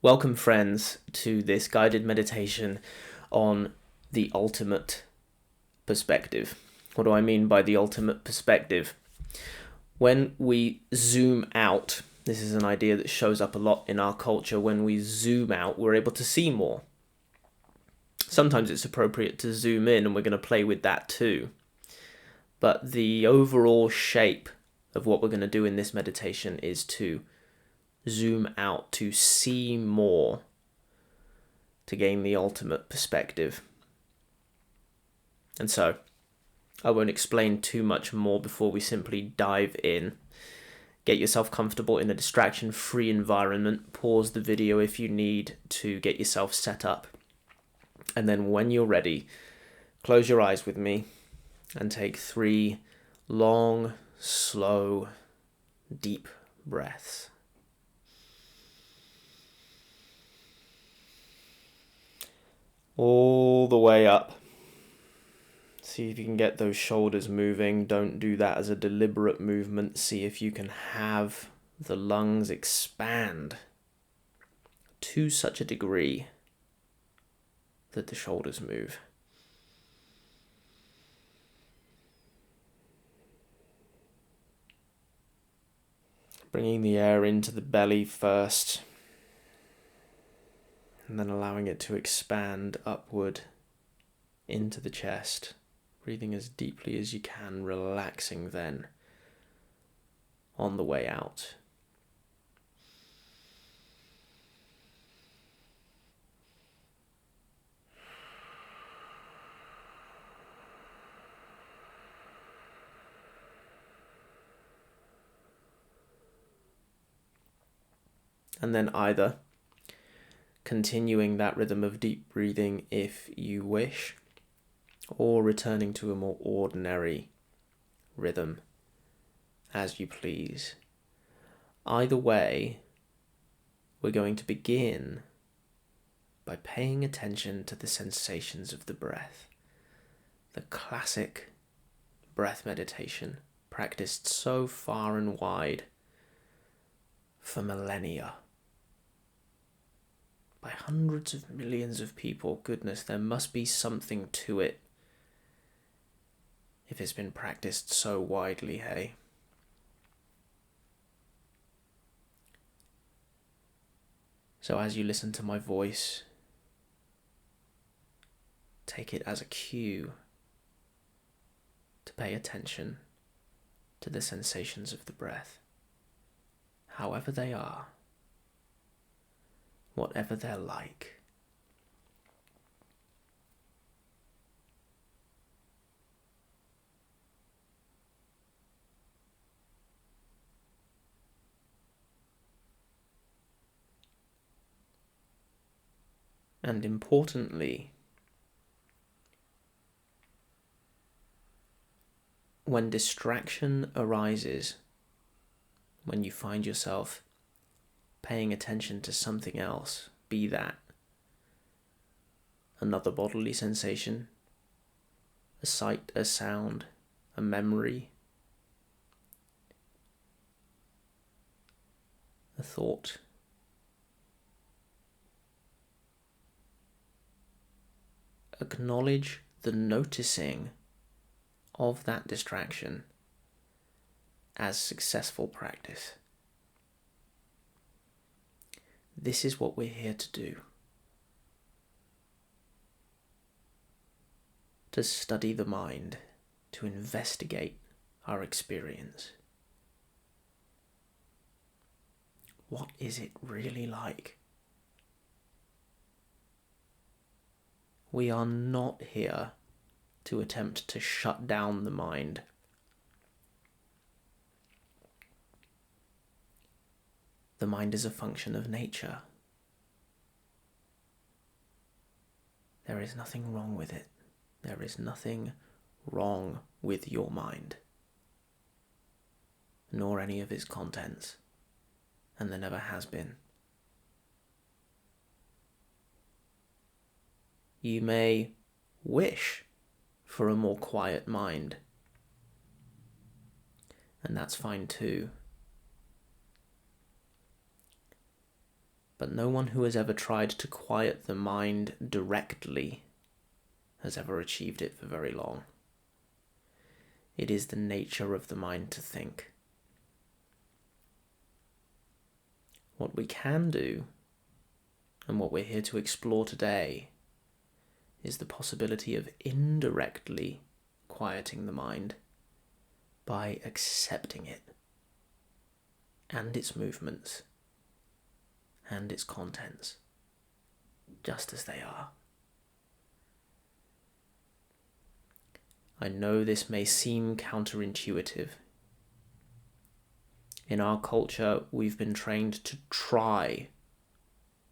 Welcome, friends, to this guided meditation on the ultimate perspective. What do I mean by the ultimate perspective? When we zoom out, this is an idea that shows up a lot in our culture. When we zoom out, we're able to see more. Sometimes it's appropriate to zoom in, and we're going to play with that too. But the overall shape of what we're going to do in this meditation is to zoom out, to see more, to gain the ultimate perspective. And so, I won't explain too much more before we simply dive in. Get yourself comfortable in a distraction-free environment. Pause the video if you need to get yourself set up. And then when you're ready, close your eyes with me and take 3 long, slow, deep breaths. All the way up. See if you can get those shoulders moving. Don't do that as a deliberate movement. See if you can have the lungs expand to such a degree that the shoulders move. Bringing the air into the belly first, and then allowing it to expand upward into the chest. Breathing as deeply as you can, relaxing then on the way out. And then either continuing that rhythm of deep breathing if you wish, or returning to a more ordinary rhythm as you please. Either way, we're going to begin by paying attention to the sensations of the breath. The classic breath meditation practiced so far and wide for millennia by hundreds of millions of people. Goodness, there must be something to it if it's been practiced so widely, hey? So as you listen to my voice, take it as a cue to pay attention to the sensations of the breath, however they are, whatever they're like. And importantly, when distraction arises, when you find yourself paying attention to something else, be that another bodily sensation, a sight, a sound, a memory, a thought, acknowledge the noticing of that distraction as successful practice. This is what we're here to do. To study the mind, to investigate our experience. What is it really like? We are not here to attempt to shut down the mind. The mind is a function of nature. There is nothing wrong with it. There is nothing wrong with your mind, nor any of its contents, and there never has been. You may wish for a more quiet mind, and that's fine too. But no one who has ever tried to quiet the mind directly has ever achieved it for very long. It is the nature of the mind to think. What we can do, and what we're here to explore today, is the possibility of indirectly quieting the mind by accepting it and its movements and its contents just as they are. I know this may seem counterintuitive. In our culture, we've been trained to try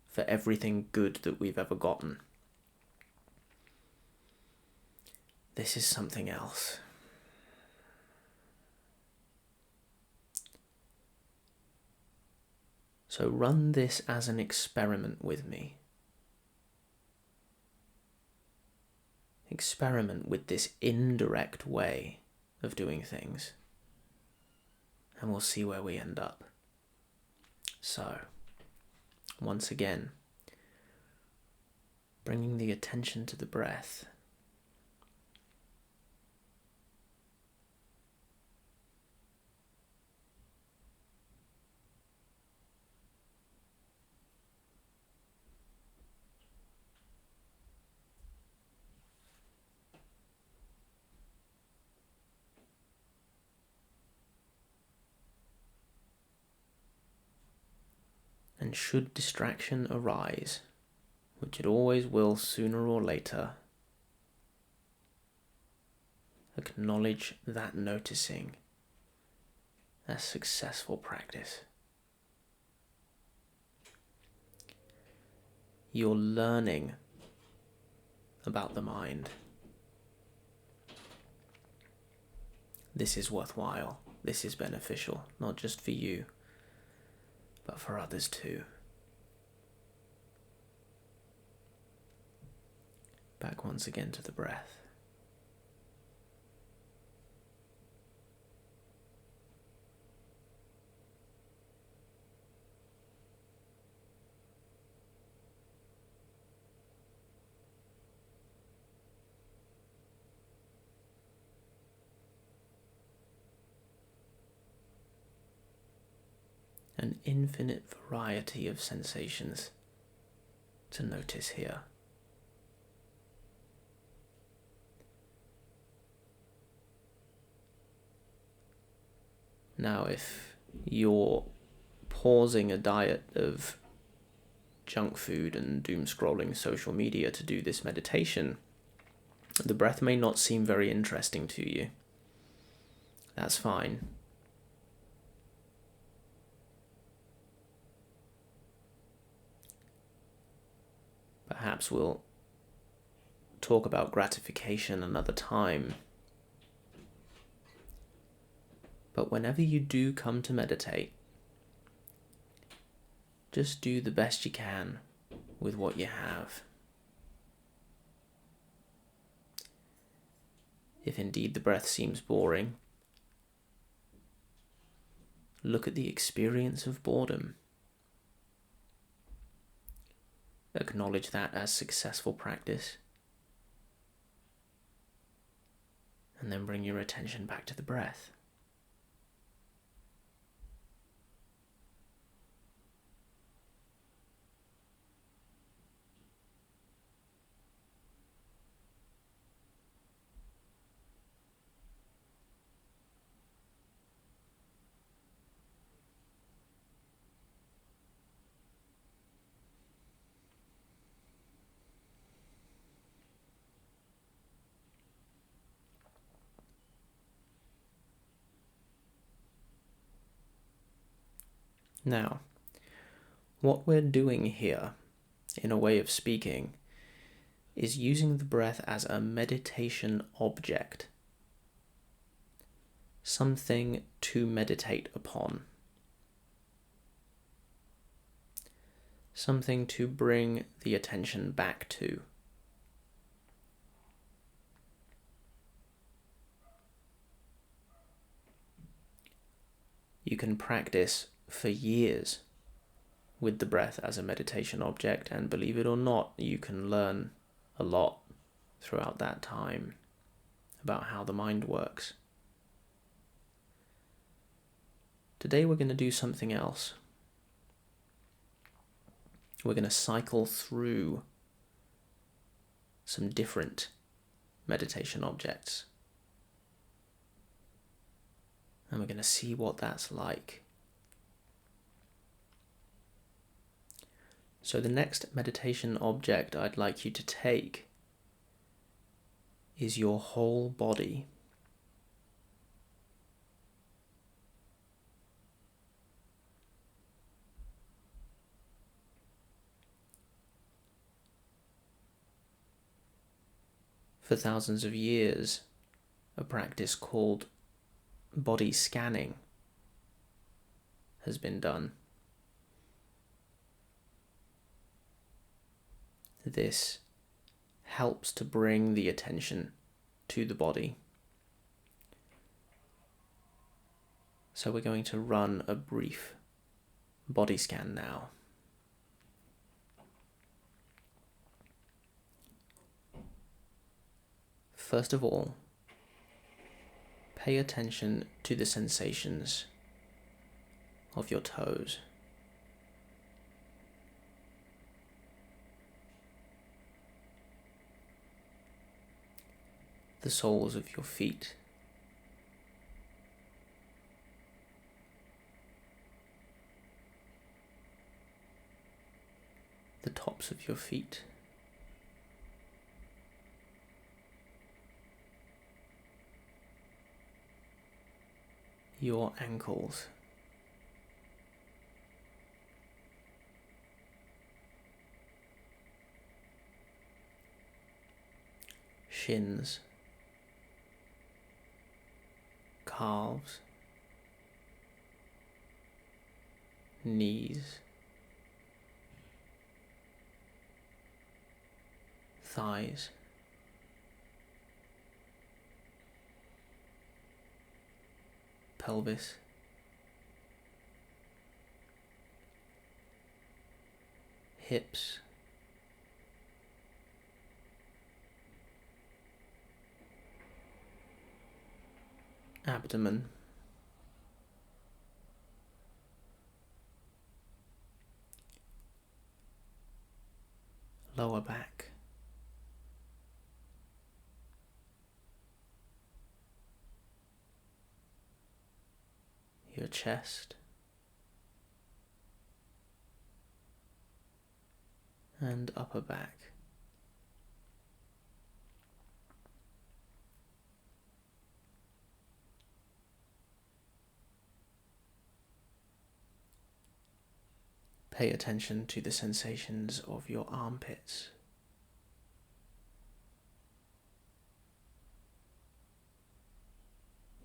for everything good that we've ever gotten. This is something else. So run this as an experiment with me. Experiment with this indirect way of doing things, and we'll see where we end up. So, once again, bringing the attention to the breath. And should distraction arise, which it always will sooner or later, acknowledge that noticing as successful practice. You're learning about the mind. This is worthwhile. This is beneficial, not just for you, but for others too. Back once again to the breath. An infinite variety of sensations to notice here. Now, if you're pausing a diet of junk food and doom scrolling social media to do this meditation, the breath may not seem very interesting to you. That's fine. Perhaps we'll talk about gratification another time. But whenever you do come to meditate, just do the best you can with what you have. If indeed the breath seems boring, look at the experience of boredom. Acknowledge that as successful practice. And then bring your attention back to the breath. Now, what we're doing here, in a way of speaking, is using the breath as a meditation object, something to meditate upon, something to bring the attention back to. You can practice for years with the breath as a meditation object, and believe it or not, you can learn a lot throughout that time about how the mind works. Today we're going to do something else. We're going to cycle through some different meditation objects. And we're going to see what that's like. So the next meditation object I'd like you to take is your whole body. For thousands of years, a practice called body scanning has been done. This helps to bring the attention to the body. So we're going to run a brief body scan now. First of all, pay attention to the sensations of your toes. The soles of your feet. The tops of your feet. Your ankles. Shins. Calves. Knees. Thighs. Pelvis. Hips. Abdomen. Lower back. Your chest. And upper back. Pay attention to the sensations of your armpits.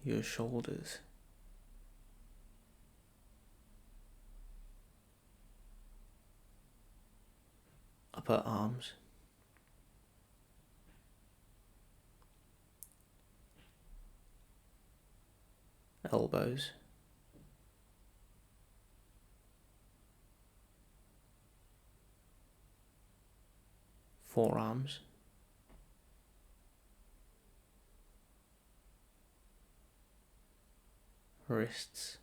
Your shoulders. Upper arms. Elbows. Forearms. Wrists.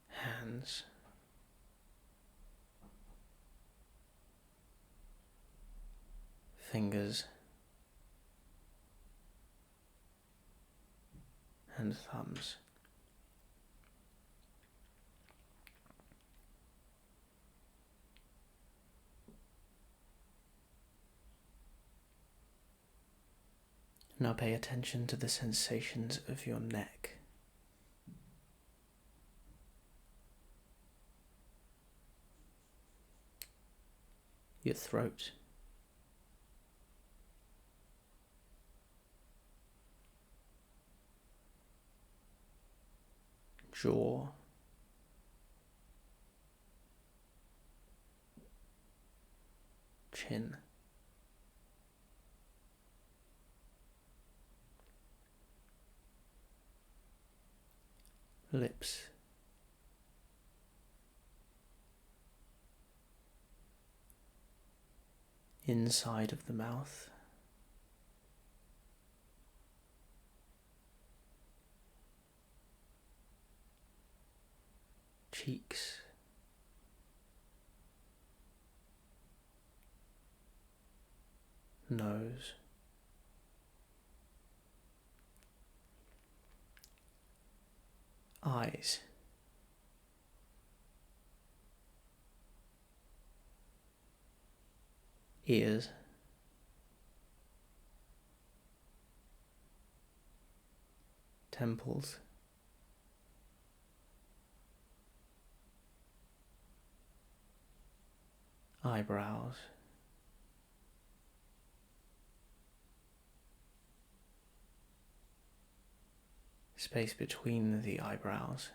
Hands. Fingers. And thumbs. Now pay attention to the sensations of your neck. Your throat. Jaw. Chin. lips, inside of the mouth, cheeks, nose, eyes, ears, temples, eyebrows, space between the eyebrows,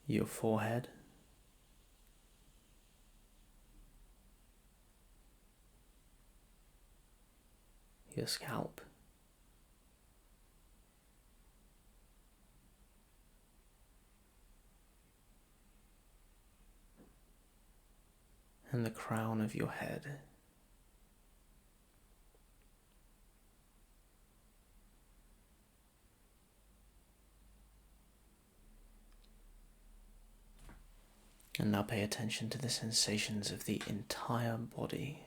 your forehead, your scalp, and the crown of your head. And now pay attention to the sensations of the entire body,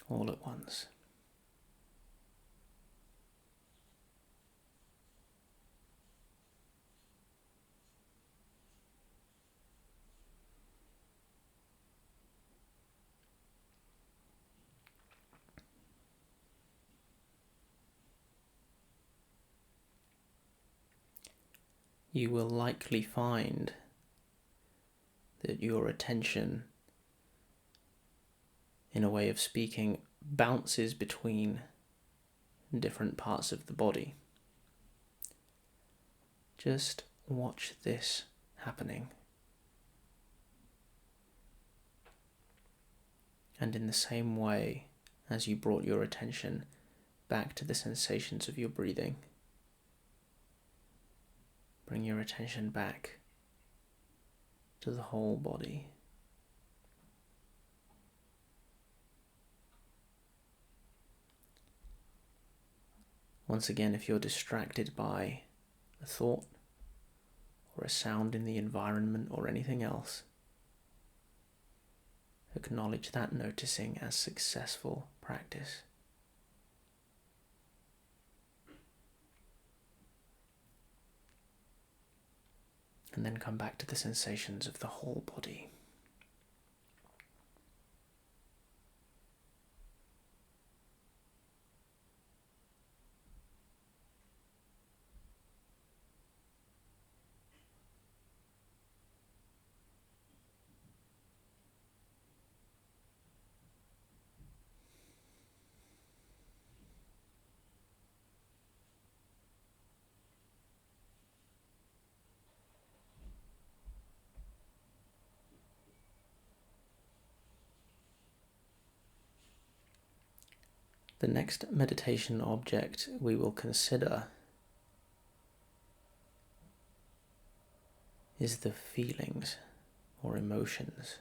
all at once. You will likely find that your attention, in a way of speaking, bounces between different parts of the body. Just watch this happening. And in the same way as you brought your attention back to the sensations of your breathing, bring your attention back to the whole body. Once again, if you're distracted by a thought or a sound in the environment or anything else, acknowledge that noticing as successful practice. And then come back to the sensations of the whole body. The next meditation object we will consider is the feelings or emotions.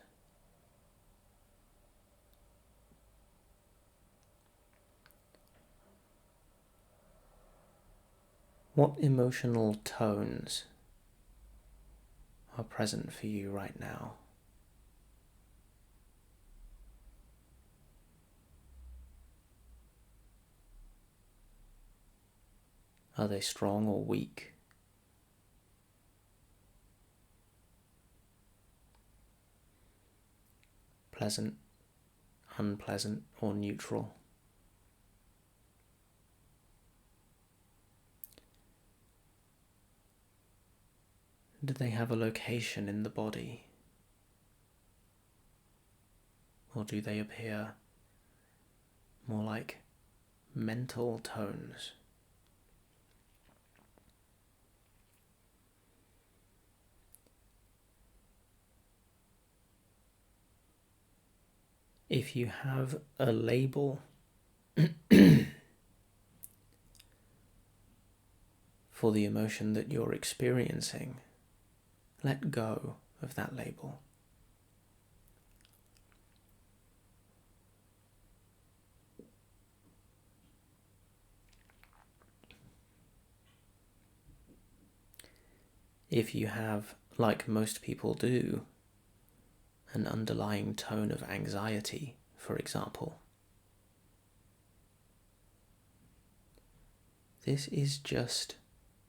What emotional tones are present for you right now? Are they strong or weak? Pleasant, unpleasant, or neutral? Do they have a location in the body? Or do they appear more like mental tones? If you have a label for the emotion that you're experiencing, let go of that label. If you have, like most people do, an underlying tone of anxiety, for example, this is just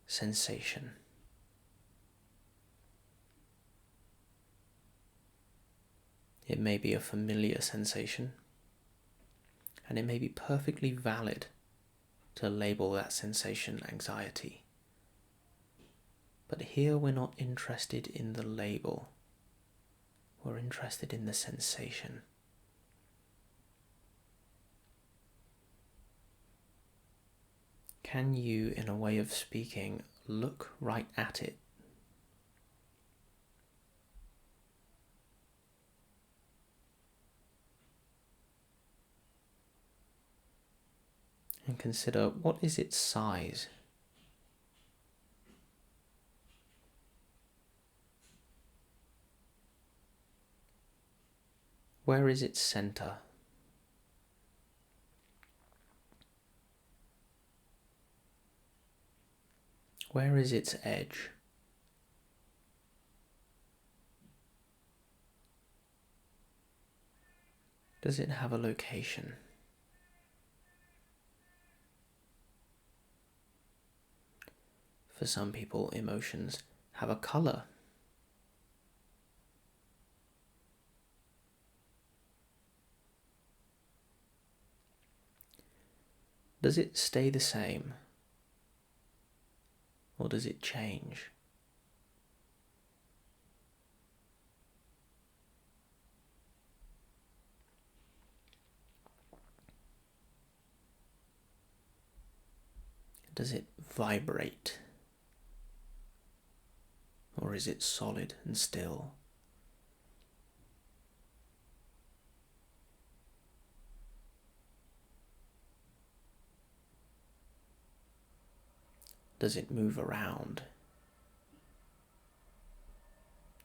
sensation. It may be a familiar sensation, and it may be perfectly valid to label that sensation anxiety. But here we're not interested in the label, we're interested in the sensation. Can you, in a way of speaking, look right at it? And consider, what is its size? Where is its center? Where is its edge? Does it have a location? For some people, emotions have a color. Does it stay the same? Or does it change? Does it vibrate? Or is it solid and still? Does it move around?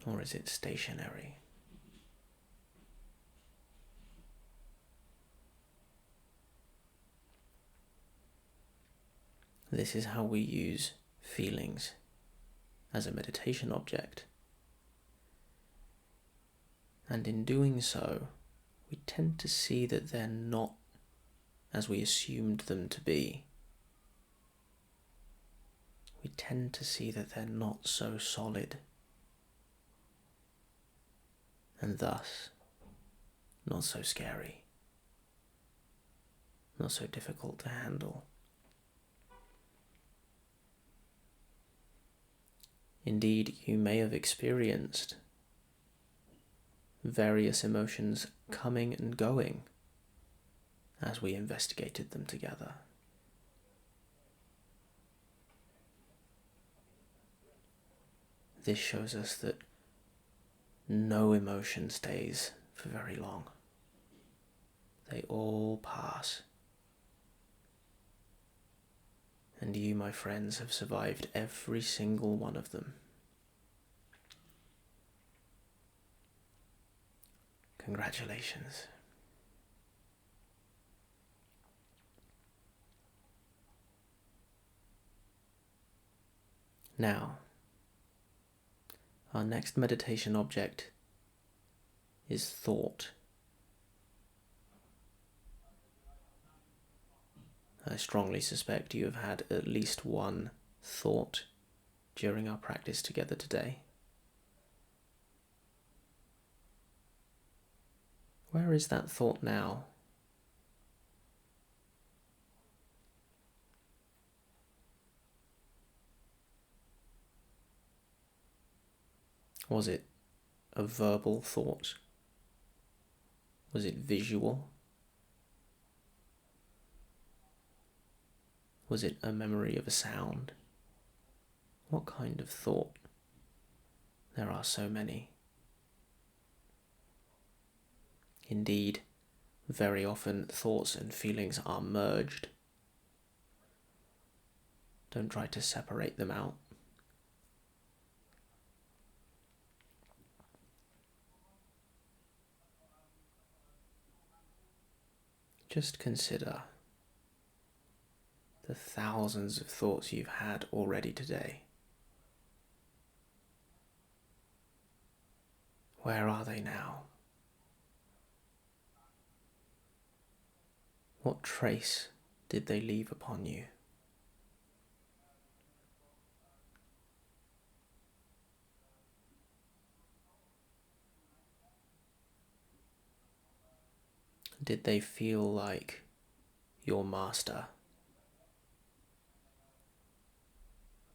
Or is it stationary? This is how we use feelings as a meditation object. And in doing so, we tend to see that they're not as we assumed them to be. We tend to see that they're not so solid, and thus not so scary, not so difficult to handle. Indeed, you may have experienced various emotions coming and going as we investigated them together. This shows us that no emotion stays for very long. They all pass. And you, my friends, have survived every single one of them. Congratulations. Now, our next meditation object is thought. I strongly suspect you have had at least one thought during our practice together today. Where is that thought now? Was it a verbal thought? Was it visual? Was it a memory of a sound? What kind of thought? There are so many. Indeed, Very often thoughts and feelings are merged. Don't try to separate them out. Just consider the thousands of thoughts you've had already today. Where are they now? What trace did they leave upon you? Did they feel like your master?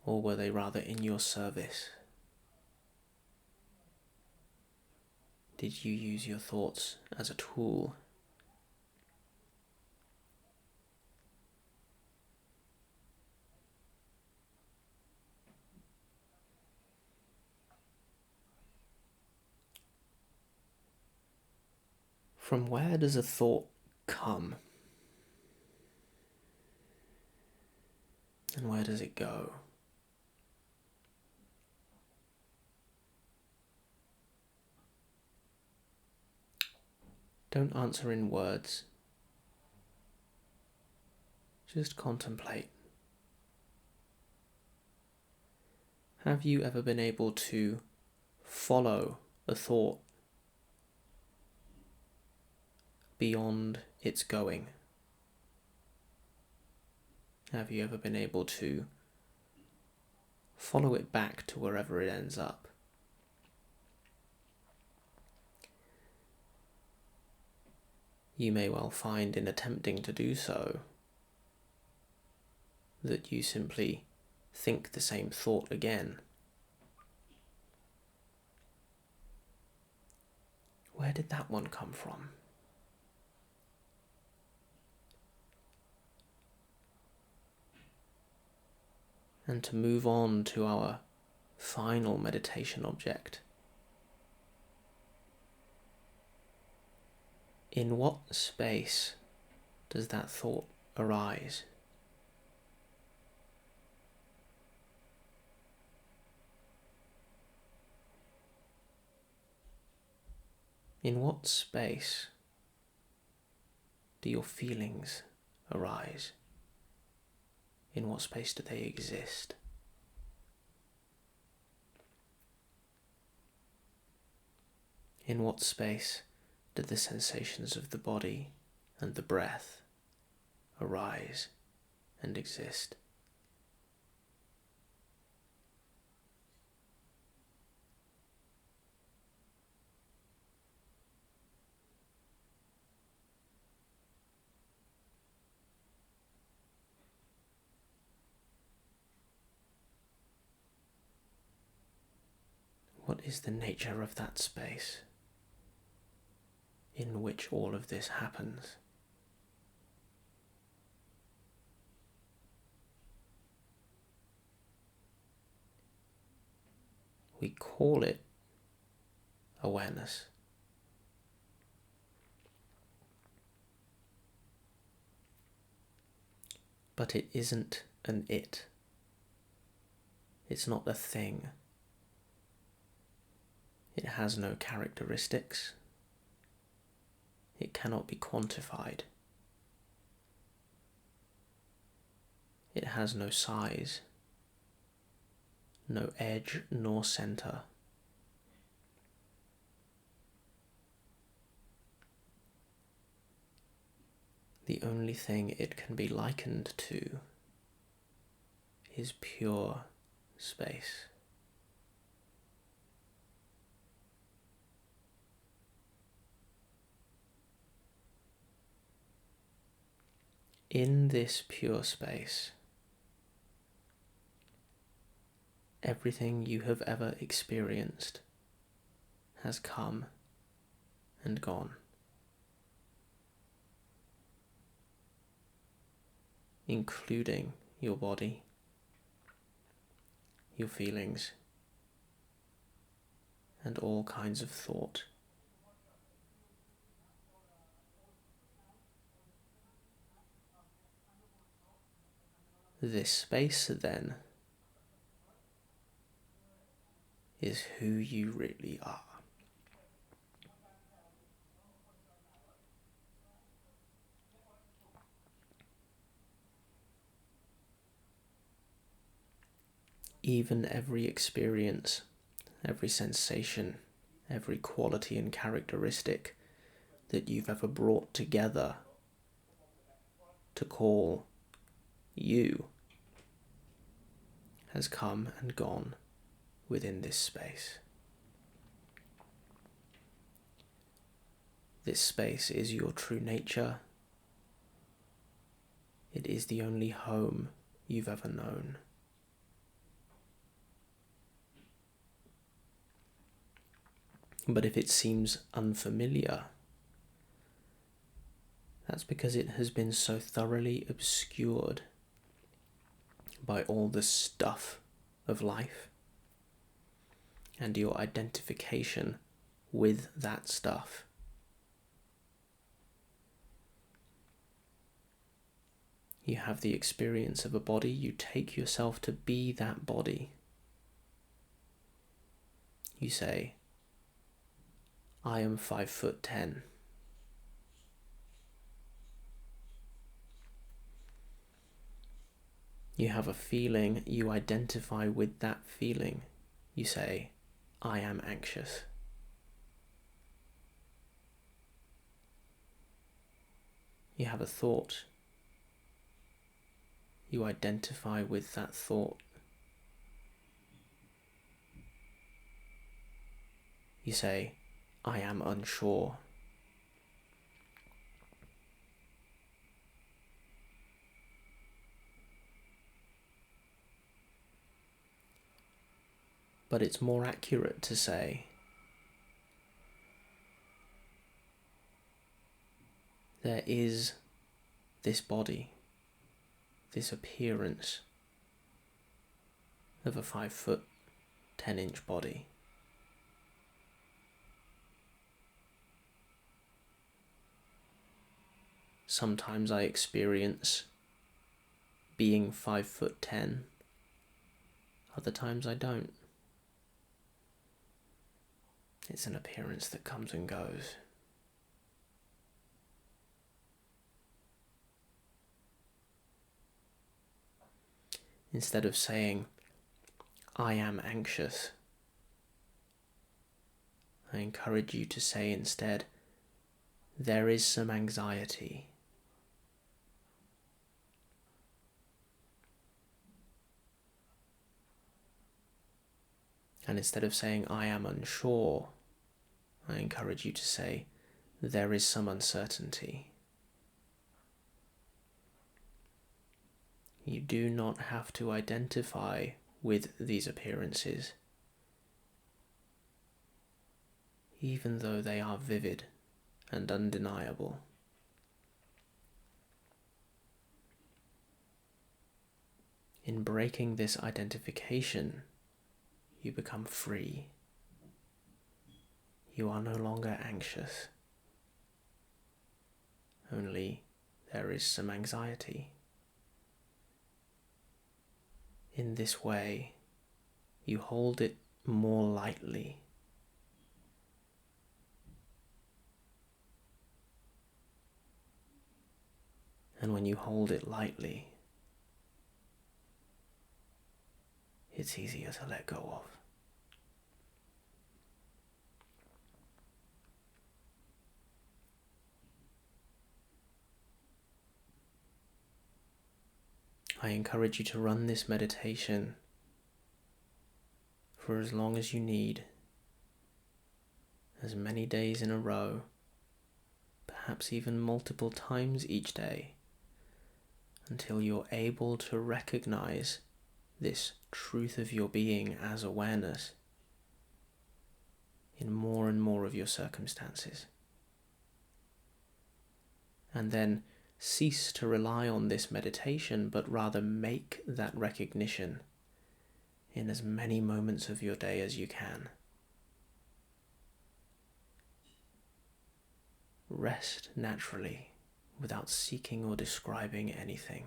Or were they rather in your service? Did you use your thoughts as a tool? From where does a thought come? And where does it go? Don't answer in words. Just contemplate. Have you ever been able to follow a thought beyond its going? Have you ever been able to follow it back to wherever it ends up? You may well find in attempting to do so that you simply think the same thought again. Where did that one come from? And to move on to our final meditation object. In what space does that thought arise? In what space do your feelings arise? In what space do they exist? In what space do the sensations of the body and the breath arise and exist? What is the nature of that space in which all of this happens? We call it awareness. But it isn't an it. It's not a thing. It has no characteristics. It cannot be quantified. It has no size, no edge nor center. The only thing it can be likened to is pure space. In this pure space, everything you have ever experienced has come and gone, including your body, your feelings, and all kinds of thought. This space, then, is who you really are. Even every experience, every sensation, every quality and characteristic that you've ever brought together to call you has come and gone within this space. This space is your true nature. It is the only home you've ever known. But if it seems unfamiliar, that's because it has been so thoroughly obscured by all the stuff of life and your identification with that stuff. You have the experience of a body, you take yourself to be that body. You say, I am 5'10". You have a feeling, you identify with that feeling. You say, I am anxious. You have a thought. You identify with that thought. You say, I am unsure. But it's more accurate to say, there is this body, this appearance of a 5'10" body. Sometimes I experience being 5'10", other times I don't. It's an appearance that comes and goes. Instead of saying, I am anxious, I encourage you to say instead, there is some anxiety. And instead of saying, I am unsure, I encourage you to say, there is some uncertainty. You do not have to identify with these appearances, even though they are vivid and undeniable. In breaking this identification, you become free. You are no longer anxious. Only there is some anxiety. In this way, you hold it more lightly. And when you hold it lightly, it's easier to let go of. I encourage you to run this meditation for as long as you need, as many days in a row, perhaps even multiple times each day, until you're able to recognize this truth of your being as awareness in more and more of your circumstances. And then cease to rely on this meditation, but rather make that recognition in as many moments of your day as you can. Rest naturally without seeking or describing anything.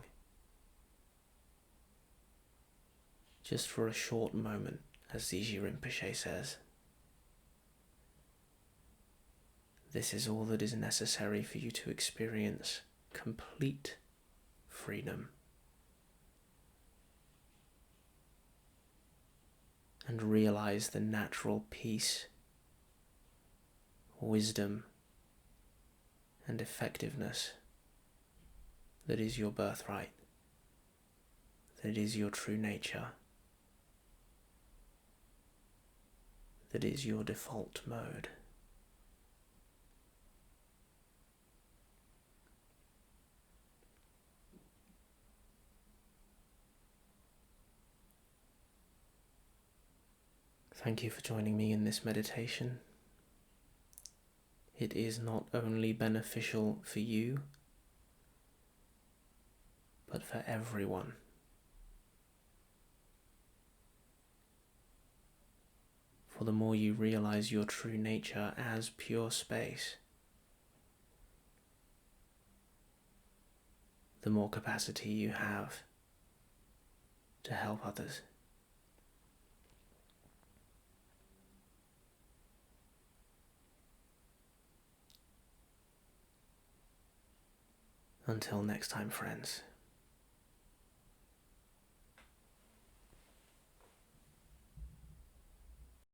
just for a short moment, as Ziji Rinpoche says. This is all that is necessary for you to experience complete freedom and realize the natural peace, wisdom, and effectiveness that is your birthright, that is your true nature, that is your default mode. Thank you for joining me in this meditation. It is not only beneficial for you, but for everyone. For the more you realize your true nature as pure space, the more capacity you have to help others. Until next time, friends.